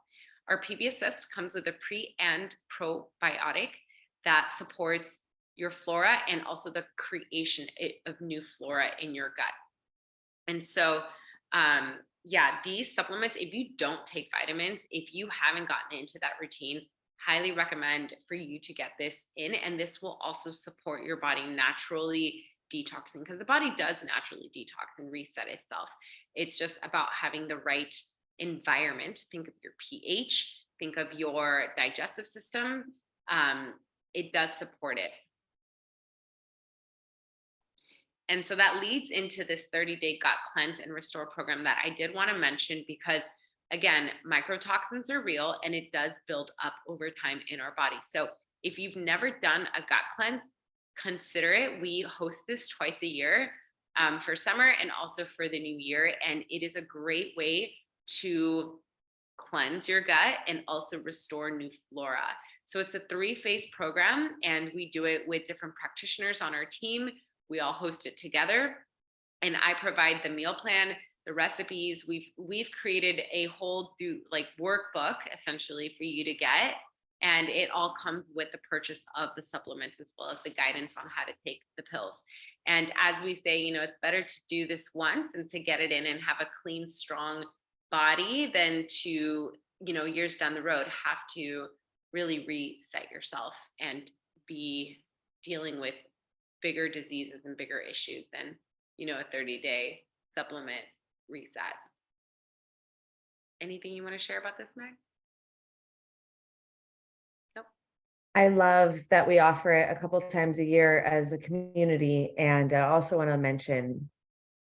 [SPEAKER 1] Our PB Assist comes with a pre and probiotic that supports your flora and also the creation of new flora in your gut. And so, these supplements, if you don't take vitamins, if you haven't gotten into that routine, highly recommend for you to get this in. And this will also support your body naturally detoxing, because the body does naturally detox and reset itself. It's just about having the right environment. Think of your pH, think of your digestive system. It does support it. And so that leads into this 30-day gut cleanse and restore program that I did want to mention, because again, microtoxins are real and it does build up over time in our body. So if you've never done a gut cleanse, consider it. We host this twice a year, for summer and also for the new year. And it is a great way to cleanse your gut and also restore new flora. So it's a 3-phase program, and we do it with different practitioners on our team. We all host it together, and I provide the meal plan, the recipes. We've created a whole workbook essentially for you to get, and it all comes with the purchase of the supplements as well as the guidance on how to take the pills. And as we say, it's better to do this once and to get it in and have a clean, strong body than to, years down the road, have to really reset yourself and be dealing with bigger diseases and bigger issues than, a 30-day supplement reset. Anything you want to share about this, Meg? Nope.
[SPEAKER 2] I love that we offer it a couple of times a year as a community. And I also want to mention,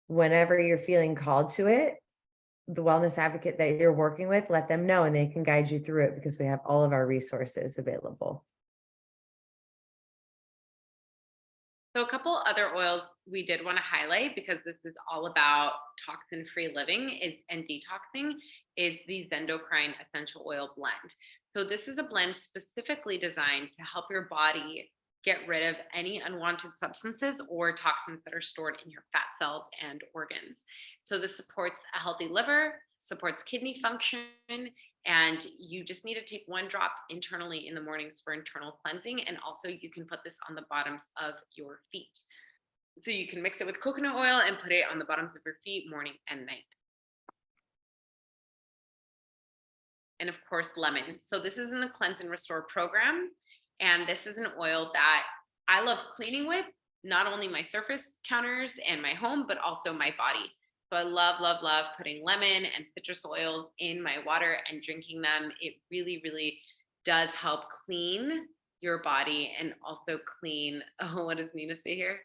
[SPEAKER 2] whenever you're feeling called to it, the wellness advocate that you're working with, let them know and they can guide you through it, because we have all of our resources available.
[SPEAKER 1] So a couple other oils we did want to highlight, because this is all about toxin-free living and detoxing, is the Zendocrine Essential Oil Blend. So this is a blend specifically designed to help your body get rid of any unwanted substances or toxins that are stored in your fat cells and organs. So this supports a healthy liver, supports kidney function, and you just need to take 1 drop internally in the mornings for internal cleansing. And also you can put this on the bottoms of your feet. So you can mix it with coconut oil and put it on the bottoms of your feet morning and night. And of course, lemon. So this is in the Cleanse and Restore program. And this is an oil that I love cleaning with, not only my surface counters and my home, but also my body. So I love, love, love putting lemon and citrus oils in my water and drinking them. It really, really does help clean your body and also clean, what does Nina say here?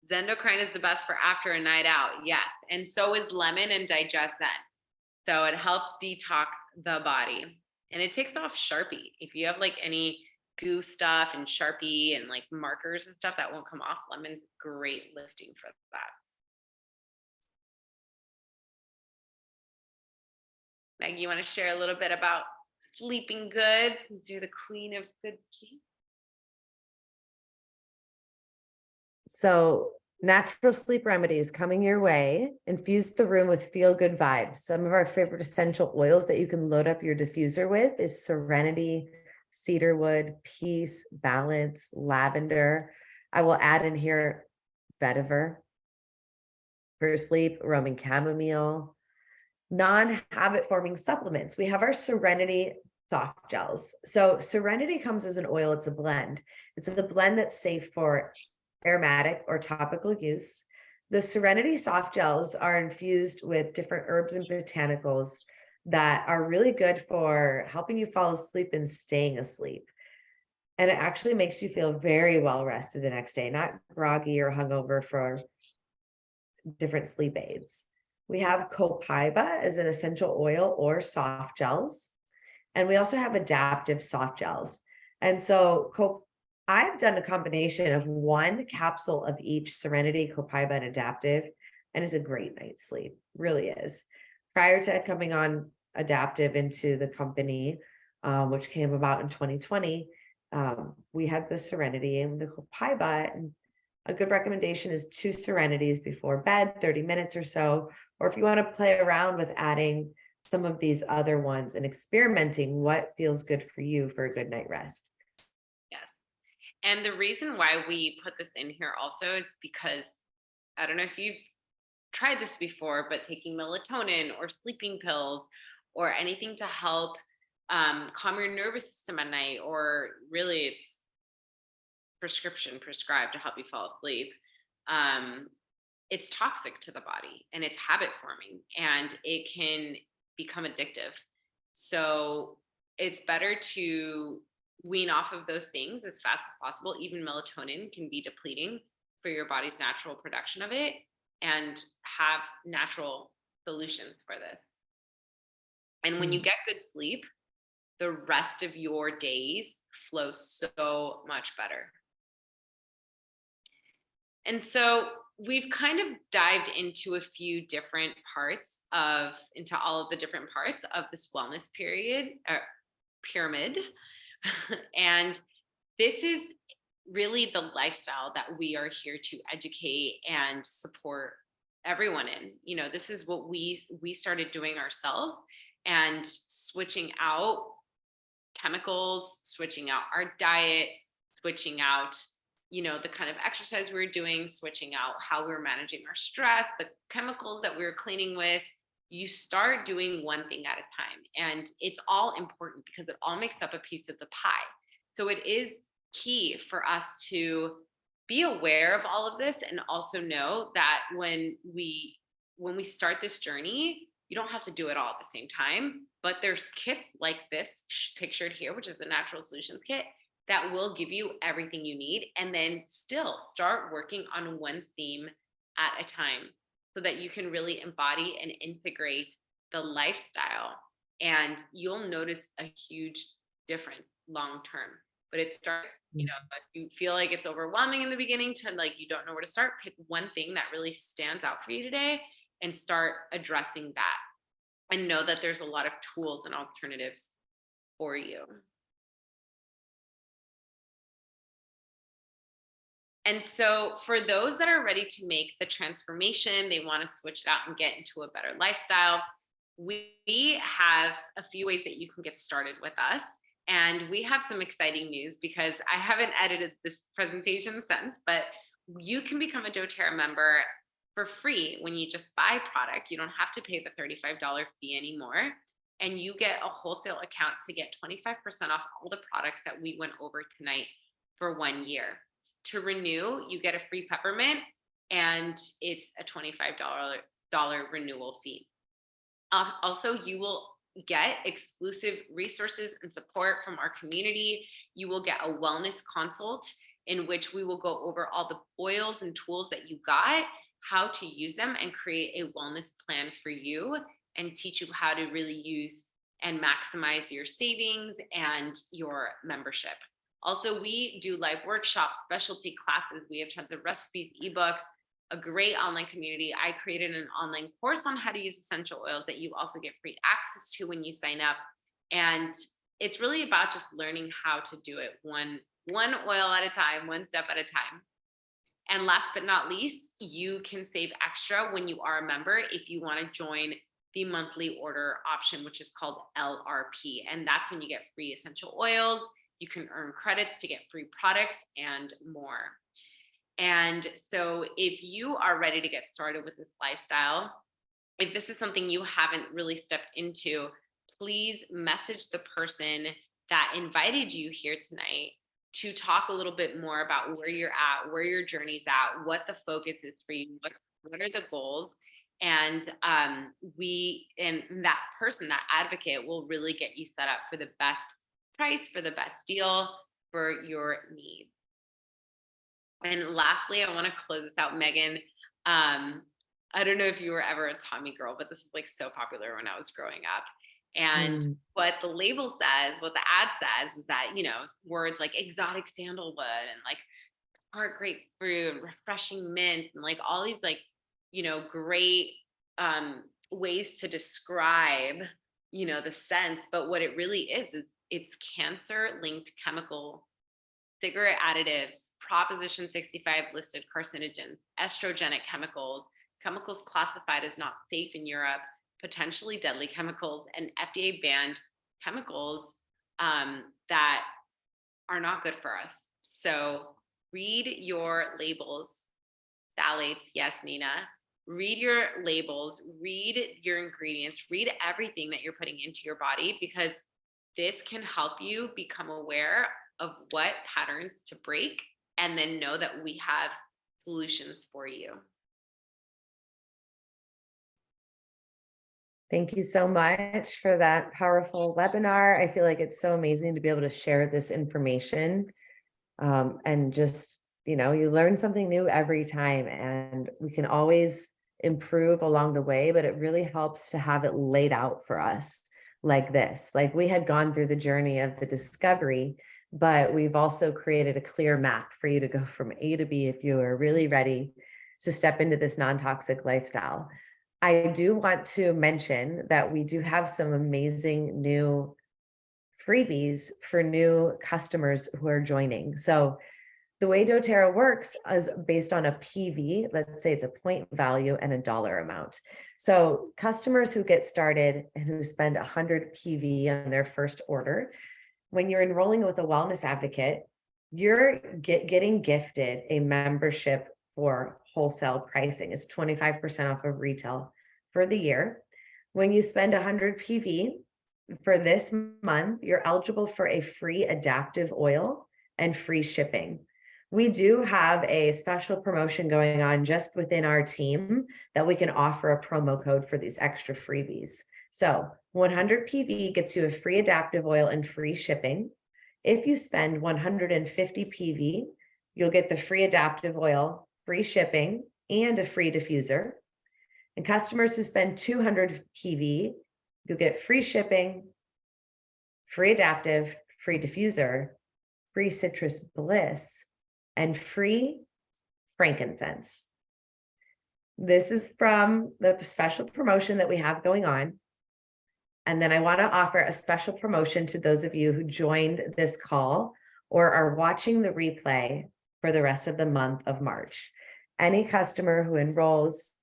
[SPEAKER 1] Zendocrine is the best for after a night out. Yes. And so is lemon and Digest Zen. So it helps detox the body. And it takes off Sharpie. If you have like any goo stuff and Sharpie and like markers and stuff that won't come off, lemon's great lifting for that. Maggie, you want to share a little bit about sleeping good? Do the queen of good sleep.
[SPEAKER 2] So natural sleep remedies coming your way. Infuse the room with feel good vibes. Some of our favorite essential oils that you can load up your diffuser with is serenity, cedarwood, peace, balance, lavender. I will add in here vetiver for sleep, Roman chamomile, non-habit forming supplements. We have our Serenity soft gels. So Serenity comes as an oil, it's a blend. It's a blend that's safe for aromatic or topical use. The Serenity soft gels are infused with different herbs and botanicals that are really good for helping you fall asleep and staying asleep. And it actually makes you feel very well rested the next day, not groggy or hungover for different sleep aids. We have copaiba as an essential oil or soft gels. And we also have adaptive soft gels. And so I've done a combination of one capsule of each Serenity, copaiba, and adaptive, and it's a great night's sleep, really is. Prior to coming on adaptive into the company, which came about in 2020, we had the Serenity and the copaiba, and a good recommendation is 2 Serenities before bed, 30 minutes or so. Or if you want to play around with adding some of these other ones and experimenting what feels good for you for a good night rest.
[SPEAKER 1] Yes. And the reason why we put this in here also is because I don't know if you've tried this before, but taking melatonin or sleeping pills or anything to help calm your nervous system at night, or really it's prescribed to help you fall asleep. It's toxic to the body and it's habit forming and it can become addictive. So it's better to wean off of those things as fast as possible. Even melatonin can be depleting for your body's natural production of it, and have natural solutions for this. And when you get good sleep, the rest of your days flow so much better. And so we've kind of dived into a few different into all of the different parts of this wellness pyramid. And this is really the lifestyle that we are here to educate and support everyone in. You know, this is what we started doing ourselves, and switching out chemicals, switching out our diet, switching out, you know, the kind of exercise we were doing, switching out how we were managing our stress, the chemicals that we were cleaning with. You start doing one thing at a time, and it's all important because it all makes up a piece of the pie. So it is key for us to be aware of all of this, and also know that when we start this journey, you don't have to do it all at the same time, but there's kits like this pictured here, which is the Natural Solutions Kit, that will give you everything you need, and then still start working on one theme at a time so that you can really embody and integrate the lifestyle, and you'll notice a huge difference long term. But it starts, you know, if you feel like it's overwhelming in the beginning to like you don't know where to start, pick one thing that really stands out for you today and start addressing that, and know that there's a lot of tools and alternatives for you. And so for those that are ready to make the transformation, they want to switch it out and get into a better lifestyle, we have a few ways that you can get started with us. And we have some exciting news because I haven't edited this presentation since, but you can become a doTERRA member for free when you just buy product. You don't have to pay the $35 fee anymore. And you get a wholesale account to get 25% off all the products that we went over tonight for 1 year. To renew, you get a free peppermint, and it's a $25 renewal fee. Also, you will get exclusive resources and support from our community. You will get a wellness consult in which we will go over all the oils and tools that you got, how to use them, and create a wellness plan for you, and teach you how to really use and maximize your savings and your membership. Also, we do live workshops, specialty classes. We have tons of recipes, ebooks, a great online community. I created an online course on how to use essential oils that you also get free access to when you sign up. And it's really about just learning how to do it one oil at a time, one step at a time. And last but not least, you can save extra when you are a member if you want to join the monthly order option, which is called LRP. And that's when you get free essential oils. You can earn credits to get free products and more. And so if you are ready to get started with this lifestyle, if this is something you haven't really stepped into, please message the person that invited you here tonight to talk a little bit more about where you're at, where your journey's at, what the focus is for you, what are the goals. And that person, that advocate, will really get you set up for the best price, for the best deal, for your needs. And lastly, I want to close this out, Megan. I don't know if you were ever a Tommy girl, but this is like so popular when I was growing up. And what the label says, what the ad says, is that, words like exotic sandalwood and like tart grapefruit and refreshing mint and like all these like, great ways to describe, the scents. But what it really is it's cancer-linked chemical, cigarette additives, Proposition 65 listed carcinogens, estrogenic chemicals classified as not safe in Europe, potentially deadly chemicals, and FDA banned chemicals that are not good for us. So read your labels. Phthalates, yes, Nina. Read your labels, read your ingredients, read everything that you're putting into your body, because this can help you become aware of what patterns to break, and then know that we have solutions for you.
[SPEAKER 2] Thank you so much for that powerful webinar. I feel like it's so amazing to be able to share this information. And just, you learn something new every time, and we can always improve along the way, but it really helps to have it laid out for us like this. Like we had gone through the journey of the discovery, but we've also created a clear map for you to go from A to B if you are really ready to step into this non-toxic lifestyle. I do want to mention that we do have some amazing new freebies for new customers who are joining. So the way doTERRA works is based on a PV. Let's say it's a point value and a dollar amount. So customers who get started and who spend 100 PV on their first order, when you're enrolling with a wellness advocate, you're getting gifted a membership for wholesale pricing. It's 25% off of retail for the year. When you spend 100 PV for this month, you're eligible for a free adaptive oil and free shipping. We do have a special promotion going on just within our team that we can offer a promo code for these extra freebies. So 100 PV gets you a free adaptive oil and free shipping. If you spend 150 PV, you'll get the free adaptive oil, free shipping, and a free diffuser. And customers who spend 200 PV, you'll get free shipping, free adaptive, free diffuser, free citrus bliss, and free frankincense. This is from the special promotion that we have going on. And then I want to offer a special promotion to those of you who joined this call or are watching the replay for the rest of the month of March. Any customer who enrolls,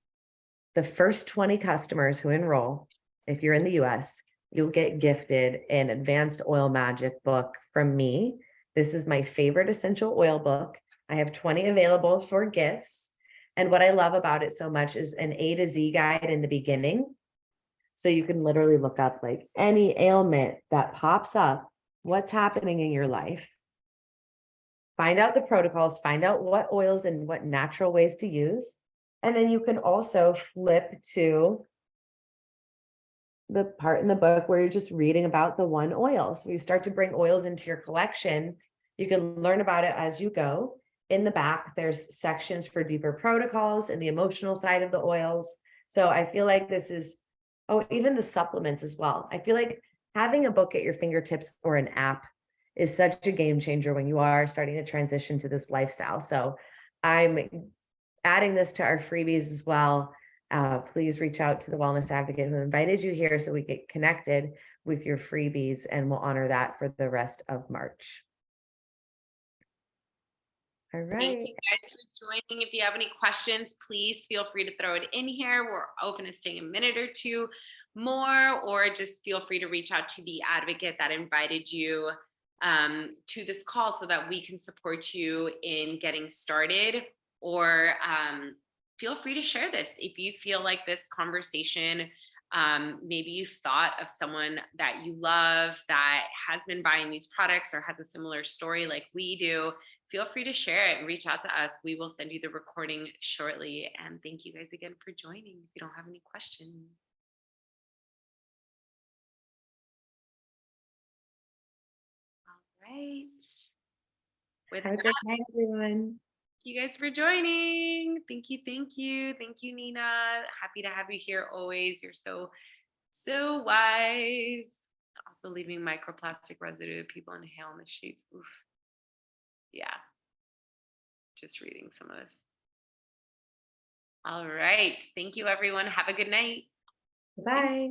[SPEAKER 2] the first 20 customers who enroll, if you're in the US, you'll get gifted an Advanced Oil Magic book from me. This is my favorite essential oil book. I have 20 available for gifts. And what I love about it so much is an A to Z guide in the beginning. So you can literally look up like any ailment that pops up, what's happening in your life, find out the protocols, find out what oils and what natural ways to use. And then you can also flip to the part in the book where you're just reading about the one oil. So you start to bring oils into your collection You can learn about it as you go. In the back, there's sections for deeper protocols and the emotional side of the oils. So I feel like this is, oh, even the supplements as well. I feel like having a book at your fingertips or an app is such a game changer when you are starting to transition to this lifestyle. So I'm adding this to our freebies as well. Please reach out to the wellness advocate who invited you here so we get connected with your freebies, and we'll honor that for the rest of March. All
[SPEAKER 1] Thank
[SPEAKER 2] right.
[SPEAKER 1] you guys for joining. If you have any questions, please feel free to throw it in here. We're open to staying a minute or two more, or just feel free to reach out to the advocate that invited you to this call so that we can support you in getting started. Or feel free to share this if you feel like this conversation, maybe you thought of someone that you love that has been buying these products or has a similar story like we do. Feel free to share it and reach out to us. We will send you the recording shortly. And thank you guys again for joining. If you don't have any questions. All right. With
[SPEAKER 2] Have a great night, everyone.
[SPEAKER 1] you guys for joining. Thank you. Thank you. Thank you, Nina. Happy to have you here always. You're so wise. Also leaving microplastic residue people inhale in the sheets. Oof. Yeah. Just reading some of this. All right. Thank you, everyone. Have a good night.
[SPEAKER 2] Bye.